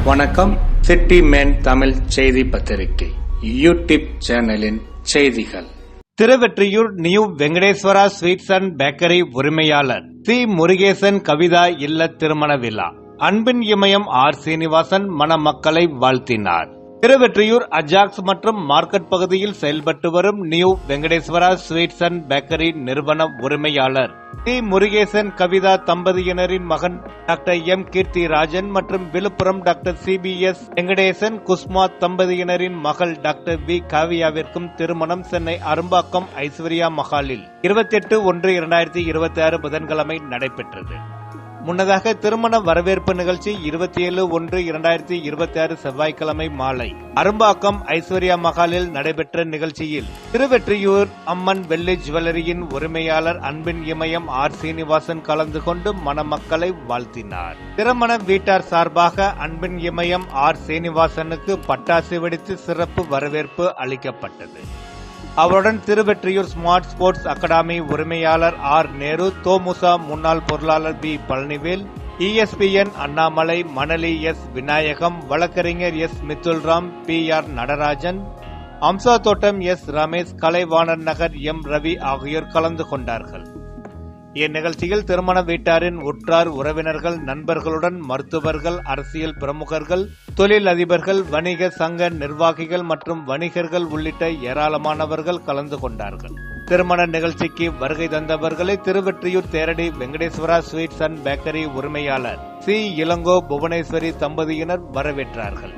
வணக்கம். City man Tamil செய்தி பத்திரிகை யூடியூப் சேனலின் செய்திகள். Thiruvottiyur new Venkateswara sweets and bakery உரிமையாளர் சி முருகேசன் கவிதா இல்ல திருமண விழா. அன்பின் இமயம் ஆர் சீனிவாசன் மணமக்களை வாழ்த்தினார். திருவெற்றியூர் அஜாக்ஸ் மற்றும் மார்க்கெட் பகுதியில் செயல்பட்டு வரும் new Venkateswara sweets and bakery நிறுவன உரிமையாளர் சி முருகேசன் கவிதா தம்பதியினரின் மகன் டாக்டர் எம் கீர்த்திராஜன் மற்றும் விழுப்புரம் டாக்டர் சிபிஎஸ் வெங்கடேசன் குஸ்மா தம்பதியினரின் மகள் டாக்டர் வி காவியாவிற்கும் திருமணம் சென்னை அரும்பாக்கம் ஐஸ்வர்யா மஹாலில் 28/1/2026 புதன்கிழமை நடைபெற்றது. முன்னதாக திருமண வரவேற்பு நிகழ்ச்சி 27/1/2026 செவ்வாய்க்கிழமை மாலை அரும்பாக்கம் ஐஸ்வர்யா மஹாலில் நடைபெற்ற நிகழ்ச்சியில் திருவெற்றியூர் அம்மன் வெள்ளி ஜுவல்லரியின் உரிமையாளர் அன்பின் இமயம் ஆர் சீனிவாசன் கலந்து கொண்டு மணமக்களை வாழ்த்தினார். திருமண வீட்டார் சார்பாக அன்பின் இமயம் ஆர் சீனிவாசனுக்கு பட்டாசு வெடித்து சிறப்பு வரவேற்பு அளிக்கப்பட்டது. அவருடன் திருவெற்றியூர் ஸ்மார்ட் ஸ்போர்ட்ஸ் அகாடமி உரிமையாளர் ஆர் நேரு, தோமுசா முன்னாள் பொருளாளர் P Palanivel, ESPN Annamalai, Manali S Vinayagam, வழக்கறிஞர் S Mithulram, PR Natarajan, Amsa Thottam S Ramesh, Kalaivanar Nagar M Ravi ஆகியோர் கலந்து கொண்டார்கள். இந்நிகழ்ச்சியில் திருமண வீட்டாரின் உற்றார் உறவினர்கள், நண்பர்களுடன் மருத்துவர்கள், அரசியல் பிரமுகர்கள், தொழில் அதிபர்கள், வணிக சங்க நிர்வாகிகள் மற்றும் வணிகர்கள் உள்ளிட்ட ஏராளமானவர்கள் கலந்து கொண்டார்கள். திருமண நிகழ்ச்சிக்கு வருகை தந்தவர்களை Thiruvottiyur Theradi Venkateswara sweets and bakery உரிமையாளர் சி இளங்கோ புவனேஸ்வரி தம்பதியினர் வரவேற்றார்கள்.